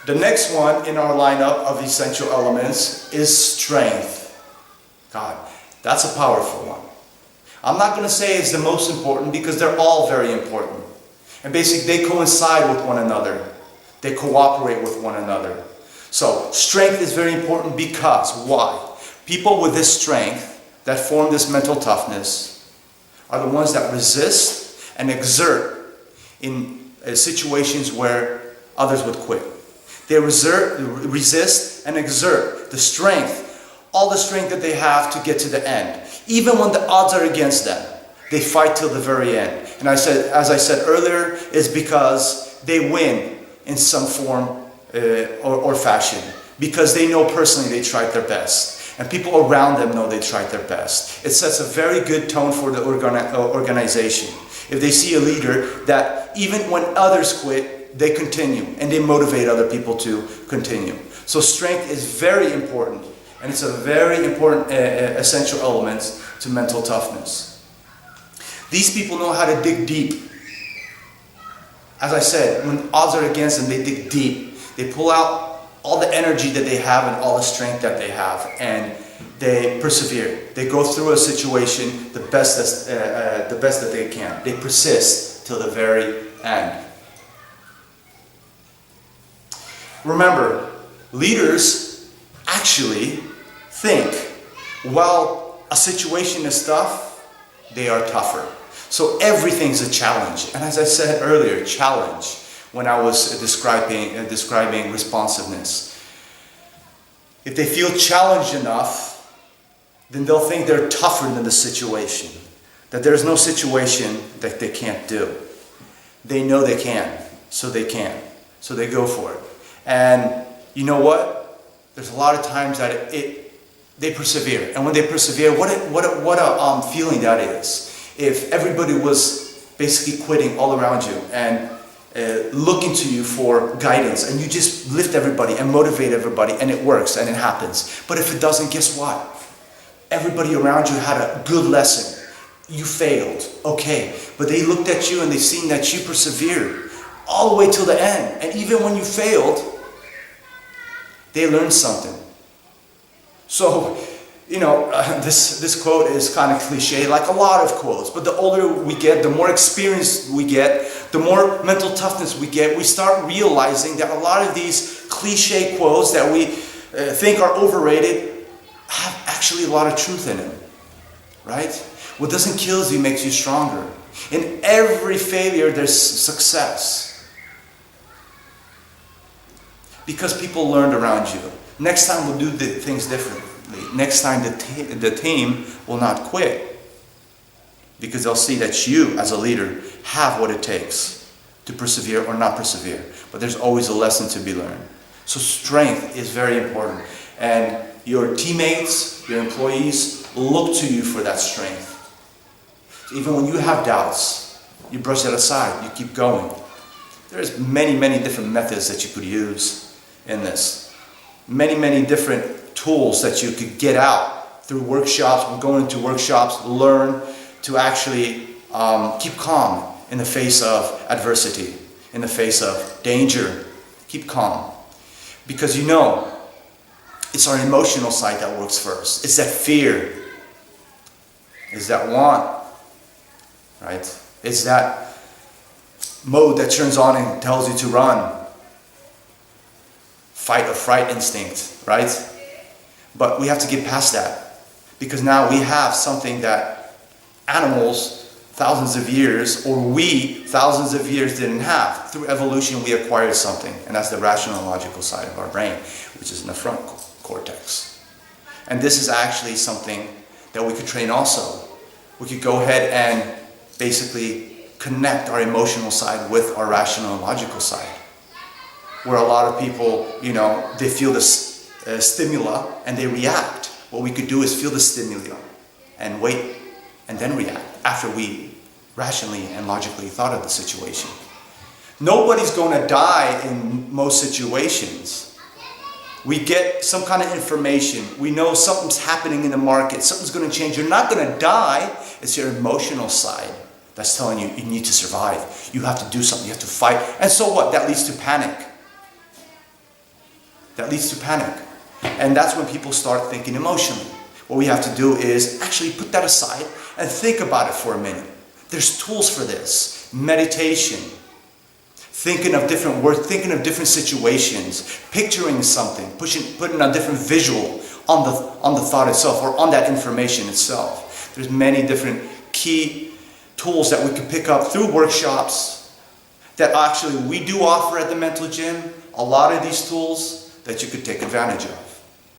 The next one in our lineup of essential elements is strength. God, that's a powerful one. I'm not going to say it's the most important because they're all very important. And basically they coincide with one another. They cooperate with one another. So strength is very important because, why? People with this strength that form this mental toughness are the ones that resist and exert in situations where others would quit. They resist and exert the strength, all the strength that they have to get to the end. Even when the odds are against them, they fight till the very end. And as I said earlier, it's because they win in some form or fashion. Because they know personally they tried their best. And people around them know they tried their best. It sets a very good tone for the organization. If they see a leader that even when others quit, they continue and they motivate other people to continue. So strength is very important, and it's a very important essential element to mental toughness. These people know how to dig deep. As I said, when odds are against them, they dig deep. They pull out all the energy that they have and all the strength that they have, and they persevere. They go through a situation the best that they can. They persist till the very end. Remember, leaders actually think while a situation is tough, they are tougher. So everything's a challenge. And as I said earlier, challenge, when I was describing responsiveness. If they feel challenged enough, then they'll think they're tougher than the situation. That there's no situation that they can't do. They know they can, so they can. So they go for it. And you know what? There's a lot of times that they persevere. And when they persevere, what a feeling that is. If everybody was basically quitting all around you and looking to you for guidance, and you just lift everybody and motivate everybody, and it works and it happens. But if it doesn't, guess what? Everybody around you had a good lesson. You failed, okay. But they looked at you and they seen that you persevered all the way till the end. And even when you failed, they learned something. So, you know, this quote is kind of cliche, like a lot of quotes. But the older we get, the more experience we get, the more mental toughness we get, we start realizing that a lot of these cliche quotes that we think are overrated have actually a lot of truth in them, right? What doesn't kill you makes you stronger. In every failure, there's success. Because people learned around you. Next time we'll do the things differently. Next time the team will not quit. Because they'll see that you, as a leader, have what it takes to persevere or not persevere. But there's always a lesson to be learned. So strength is very important. And your teammates, your employees, look to you for that strength. So even when you have doubts, you brush that aside, you keep going. There's many different methods that you could use in this. Many different tools that you could get out through workshops. We're going into workshops, learn to actually keep calm in the face of adversity, in the face of danger. Keep calm. Because you know, it's our emotional side that works first. It's that fear. It's that want. Right? It's that mode that turns on and tells you to run. Fight or fright instinct, right? But we have to get past that. Because now we have something that animals thousands of years, or we thousands of years didn't have. Through evolution we acquired something, and that's the rational and logical side of our brain, which is in the front cortex. And this is actually something that we could train also. We could go ahead and basically connect our emotional side with our rational and logical side. Where a lot of people, you know, they feel this stimuli and they react. What we could do is feel the stimuli and wait and then react after we rationally and logically thought of the situation. Nobody's going to die in most situations. We get some kind of information. We know something's happening in the market. Something's going to change. You're not going to die. It's your emotional side that's telling you you need to survive. You have to do something. You have to fight. And so what? That leads to panic. that leads to panic. And that's when people start thinking emotionally. What we have to do is actually put that aside and think about it for a minute. There's tools for this. Meditation, thinking of different words, thinking of different situations, picturing something, putting a different visual on the thought itself or on that information itself. There's many different key tools that we can pick up through workshops that actually we do offer at the Mental Gym. A lot of these tools that you could take advantage of.